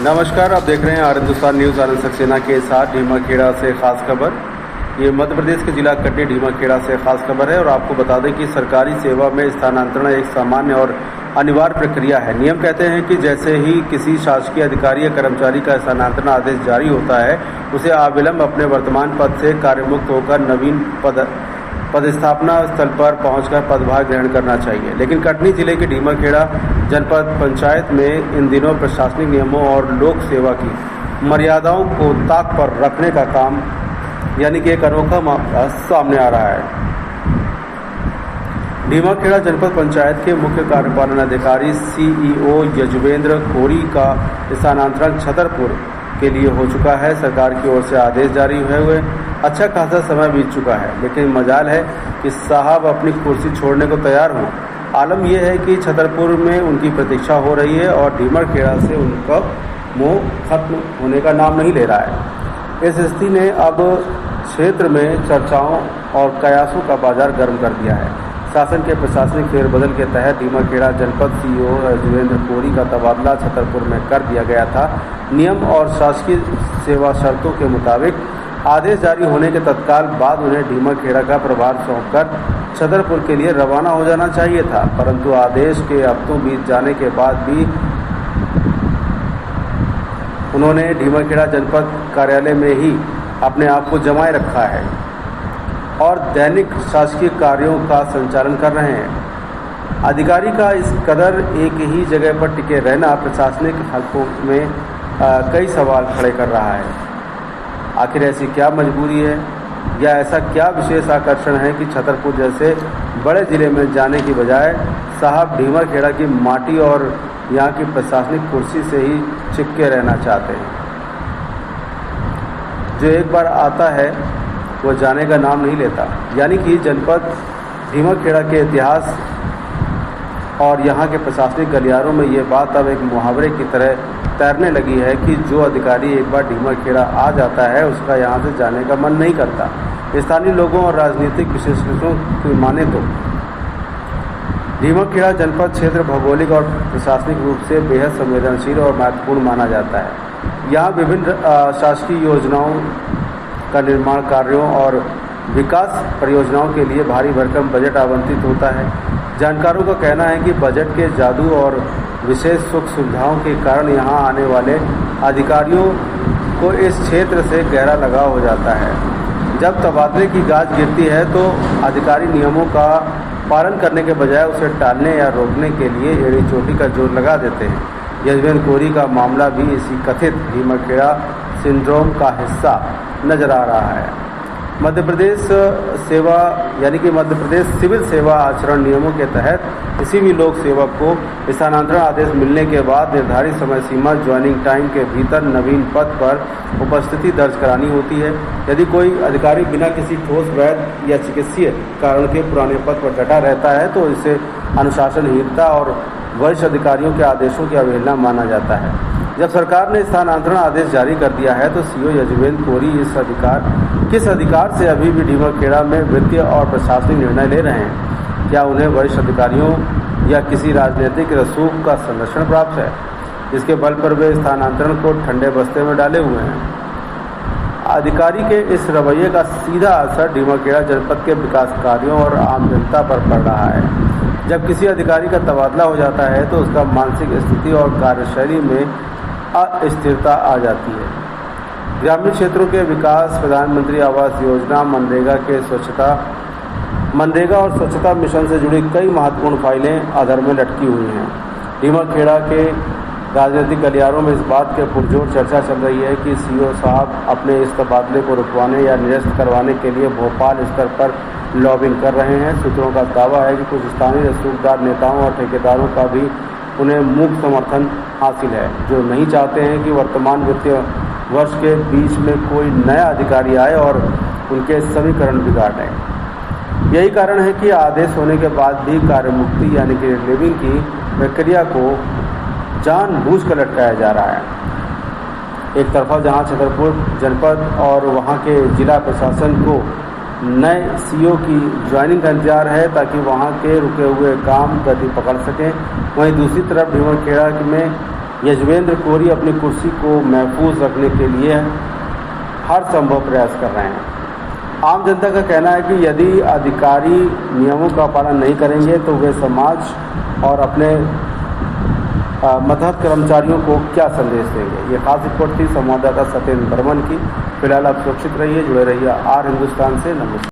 नमस्कार, आप देख रहे हैं हिंदुस्तान न्यूज़। आनंद सक्सेना के साथ ढीमाखेड़ा से खास खबर। ये मध्य प्रदेश के जिला कटनी ढीमाखेड़ा से खास खबर है और आपको बता दें कि सरकारी सेवा में स्थानांतरण एक सामान्य और अनिवार्य प्रक्रिया है। नियम कहते हैं कि जैसे ही किसी शासकीय अधिकारी या कर्मचारी का स्थानांतरण आदेश जारी होता है, उसे अविलंब अपने वर्तमान पद से कार्यमुक्त होकर नवीन पदस्थापना स्थल पर पहुंचकर पदभार ग्रहण करना चाहिए। लेकिन कटनी जिले के ढीमाखेड़ा जनपद पंचायत में इन दिनों प्रशासनिक नियमों और लोक सेवा की मर्यादाओं को ताक पर रखने का काम यानी कि एक अनोखा मामला सामने आ रहा है। ढीमाखेड़ा जनपद पंचायत के मुख्य कार्यपालन अधिकारी CEO यजुवेंद्र कोरी का स्थानांतरण छतरपुर के लिए हो चुका है। सरकार की ओर से आदेश जारी हुए अच्छा खासा समय बीत चुका है, लेकिन मजाल है कि साहब अपनी कुर्सी छोड़ने को तैयार हों। आलम यह है कि छतरपुर में उनकी प्रतीक्षा हो रही है और ढीमाखेड़ा से उनका मोह खत्म होने का नाम नहीं ले रहा है। इस स्थिति ने अब क्षेत्र में चर्चाओं और कयासों का बाजार गर्म कर दिया है। शासन के प्रशासनिक फेरबदल के तहत ढीमाखेड़ा जनपद CEO यजुवेंद्र कोरी का तबादला छतरपुर में कर दिया गया था। नियम और शासकीय सेवा शर्तों के मुताबिक आदेश जारी होने के तत्काल बाद उन्हें ढीमाखेड़ा का प्रभार सौंपकर छतरपुर के लिए रवाना हो जाना चाहिए था, परंतु आदेश के हफ्तों बीत जाने के बाद भी उन्होंने ढीमाखेड़ा जनपद कार्यालय में ही अपने आप को जमाए रखा है और दैनिक शासकीय कार्यों का संचालन कर रहे हैं। अधिकारी का इस कदर एक ही जगह पर टिके रहना प्रशासनिक हलकों में कई सवाल खड़े कर रहा है। आखिर ऐसी क्या मजबूरी है या ऐसा क्या विशेष आकर्षण है कि छतरपुर जैसे बड़े जिले में जाने की बजाय साहब ढीमाखेड़ा की माटी और यहाँ की प्रशासनिक कुर्सी से ही चिपके रहना चाहते हैं। जो एक बार आता है वो जाने का नाम नहीं लेता। यानी कि जनपद ढीमाखेड़ा के इतिहास और यहाँ के प्रशासनिक गलियारों में ये बात अब एक मुहावरे की तरह तैरने लगी है कि जो अधिकारी एक बार ढीमाखेड़ा आ जाता है उसका यहाँ से जाने का मन नहीं करता। स्थानीय लोगों और राजनीतिक विशेषज्ञों की माने तो ढीमाखेड़ा जनपद क्षेत्र भौगोलिक और प्रशासनिक रूप से बेहद संवेदनशील और महत्वपूर्ण माना जाता है। यहाँ विभिन्न शासकीय योजनाओं का निर्माण कार्यों और विकास परियोजनाओं के लिए भारी भरकम बजट आवंटित होता है। जानकारों का कहना है कि बजट के जादू और विशेष सुख सुविधाओं के कारण यहाँ आने वाले अधिकारियों को इस क्षेत्र से गहरा लगाव हो जाता है। जब तबादले की गाज गिरती है तो अधिकारी नियमों का पालन करने के बजाय उसे टालने या रोकने के लिए एड़ी चोटी का जोर लगा देते हैं। यजुवेंद्र कोरी का मामला भी इसी कथित ढीमाखेड़ा सिंड्रोम का हिस्सा नजर आ रहा है। मध्य प्रदेश सेवा यानी कि मध्य प्रदेश सिविल सेवा आचरण नियमों के तहत किसी भी लोक सेवक को स्थानांतरण आदेश मिलने के बाद निर्धारित समय सीमा ज्वाइनिंग टाइम के भीतर नवीन पद पर उपस्थिति दर्ज करानी होती है। यदि कोई अधिकारी बिना किसी ठोस वैध या चिकित्सीय कारण के पुराने पद पर डटा रहता है तो इसे अनुशासनहीनता और वरिष्ठ अधिकारियों के आदेशों की अवहेलना माना जाता है। जब सरकार ने स्थानांतरण आदेश जारी कर दिया है तो CEO यजुवेंद्र कोरी किस अधिकार से अभी भी ढीमाखेड़ा में वित्तीय और प्रशासनिक निर्णय ले रहे हैं? क्या उन्हें वरिष्ठ अधिकारियों या किसी राजनीतिक रसूख का संरक्षण प्राप्त है, जिसके बल पर वे स्थानांतरण को ठंडे बस्ते में डाले हुए हैं? अधिकारी के इस रवैये का सीधा असर ढीमाखेड़ा जनपद के विकास कार्यों और आम जनता पर पड़ रहा है। जब किसी अधिकारी का तबादला हो जाता है तो उसका मानसिक स्थिति और कार्यशैली में अस्थिरता आ जाती है। ग्रामीण क्षेत्रों के विकास, प्रधानमंत्री आवास योजना, मनरेगा और स्वच्छता मिशन से जुड़ी कई महत्वपूर्ण फाइलें अधर में लटकी हुई हैं। ढीमाखेड़ा के राजनीतिक गलियारों में इस बात के पुरजोर चर्चा चल रही है कि CEO साहब अपने इस तबादले को रुकवाने या निरस्त करवाने के लिए भोपाल स्तर पर लॉबिंग कर रहे हैं। सूत्रों का दावा है कि कुछ स्थानीय रसूखदार नेताओं और ठेकेदारों का भी उन्हें मूक समर्थन हासिल है, जो नहीं चाहते हैं कि वर्तमान वित्तीय वर्ष के बीच में कोई नया अधिकारी आए और उनके समीकरण बिगाड़ दें। यही कारण है कि आदेश होने के बाद भी कार्यमुक्ति यानी कि रिलीविंग की प्रक्रिया को जानबूझकर लटकाया जा रहा है। एक तरफा जहां छतरपुर जनपद और वहां के जिला प्रशासन को नए CEO की ज्वाइनिंग का इंतजार है ताकि वहां के रुके हुए काम गति पकड़ सकें, वहीं दूसरी तरफ ढीमाखेड़ा में यजवेंद्र कोरी अपनी कुर्सी को महफूज रखने के लिए हर संभव प्रयास कर रहे हैं। आम जनता का कहना है कि यदि अधिकारी नियमों का पालन नहीं करेंगे तो वे समाज और अपने मतहत कर्मचारियों को क्या संदेश देंगे। ये खास रिपोर्ट थी संवाददाता सत्येंद्र बर्मन की। फिलहाल आप सुरक्षित रहिए, जुड़े रहिए आर हिंदुस्तान से। नमस्कार।